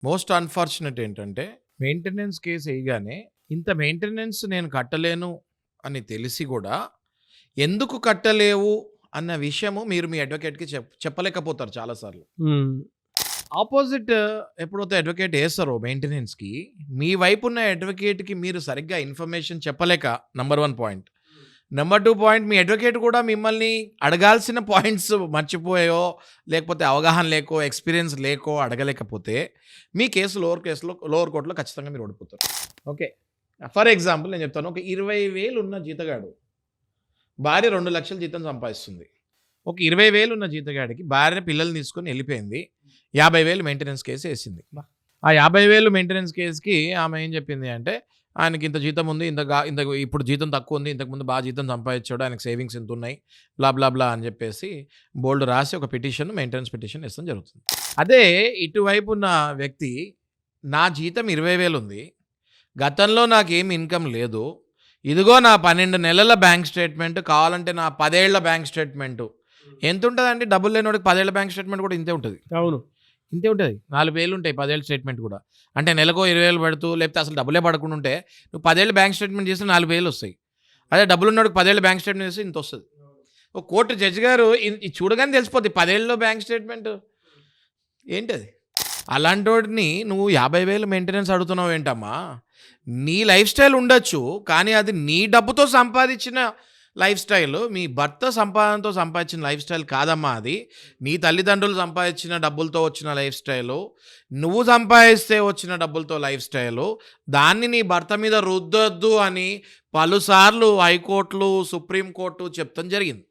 Most unfortunate ఏంటంటే maintenance case వేయగానే ఇంత మెయింటెనెన్స్ నేను కట్టలేను అని తెలిసి కూడా ఎందుకు కట్టలేవు అన్న విషయము మీరు మీ అడ్వకేట్కి చెప్పలేకపోతారు చాలాసార్లు. ఆపోజిట్ ఎప్పుడైతే అడ్వకేట్ వేస్తారో మెయింటెనెన్స్కి, మీ వైపు ఉన్న అడ్వకేట్కి మీరు సరిగ్గా ఇన్ఫర్మేషన్ చెప్పలేక నంబర్ 1 పాయింట్. నెంబర్ 2 పాయింట్, మీ అడ్వకేట్ కూడా మిమ్మల్ని అడగాల్సిన పాయింట్స్ మర్చిపోయో, లేకపోతే అవగాహన లేకో, ఎక్స్పీరియన్స్ లేకో అడగలేకపోతే మీ కేసు లోవర్ కోర్టులో ఖచ్చితంగా మీరు ఓడిపోతారు. ఓకే, ఫర్ ఎగ్జాంపుల్ నేను చెప్తాను. ఒక 20,000 ఉన్న జీతగాడు భార్య 2 లక్షల జీతం సంపాదిస్తుంది. ఒక 20,000 ఉన్న జీతగాడికి భార్య పిల్లల్ని తీసుకొని వెళ్ళిపోయింది. 50,000 మెయింటెనెన్స్ కేసు వేసింది. ఆ 50,000 మెయింటెనెన్స్ కేసుకి ఆమె ఏం చెప్పింది అంటే, ఆయనకి ఇంత జీతం ఉంది, ఇంత ఇప్పుడు జీతం తక్కువ ఉంది, ఇంతకుముందు బాగా జీతం సంపాదించాడు, ఆయనకు సేవింగ్స్ ఎంత ఉన్నాయి, బ్లా బ్లా బ్లా అని చెప్పేసి బోల్డ్ రాసి ఒక పిటిషన్, మెయింటెనెన్స్ పిటిషన్ ఇస్తాం జరుగుతుంది. అదే ఇటువైపు ఉన్న వ్యక్తి, నా జీతం 20,000 ఉంది, గతంలో నాకేం ఇన్కమ్ లేదు, ఇదిగో నా 12 నెలల బ్యాంక్ స్టేట్మెంట్, కావాలంటే నా 10 ఏళ్ల బ్యాంక్ స్టేట్మెంటు. ఎంత ఉంటుందండి? డబ్బులు లేనివాడికి 10 ఏళ్ల బ్యాంక్ స్టేట్మెంట్ కూడా ఇంతే ఉంటుంది. అవును, ఇంతే ఉంటుంది. 4,000 ఉంటాయి 10 ఏళ్ళ స్టేట్మెంట్ కూడా. అంటే నెలకో 20,000 పడుతూ, లేకపోతే అసలు డబ్బులే పడకుండా ఉంటే నువ్వు 10 ఏళ్ళ బ్యాంక్ స్టేట్మెంట్ చేస్తే 4,000 వస్తాయి. అదే డబ్బులు ఉన్నవాడికి 10 ఏళ్ళ బ్యాంక్ స్టేట్మెంట్ చేస్తే ఇంత వస్తుంది. ఒక కోర్టు జడ్జి గారు ఇది చూడగానే తెలిసిపోద్ది 10 ఏళ్ళలో బ్యాంక్ స్టేట్మెంట్ ఏంటది. అలాంటి నువ్వు 50,000 మెయింటెనెన్స్ అడుగుతున్నావు ఏంటమ్మా? నీ లైఫ్ స్టైల్ ఉండొచ్చు, కానీ అది నీ డబ్బుతో సంపాదించిన లైఫ్ స్టైల్, మీ భర్త సంపాదనతో సంపాదించిన లైఫ్ స్టైల్ కాదమ్మా. అది నీ తల్లిదండ్రులు సంపాదించిన డబ్బులతో వచ్చిన లైఫ్ స్టైలు, నువ్వు సంపాదిస్తే వచ్చిన డబ్బులతో లైఫ్ స్టైలు. దాన్ని నీ భర్త మీద రుద్దొద్దు అని పలుసార్లు హైకోర్టులు, సుప్రీంకోర్టు చెప్తాం జరిగింది.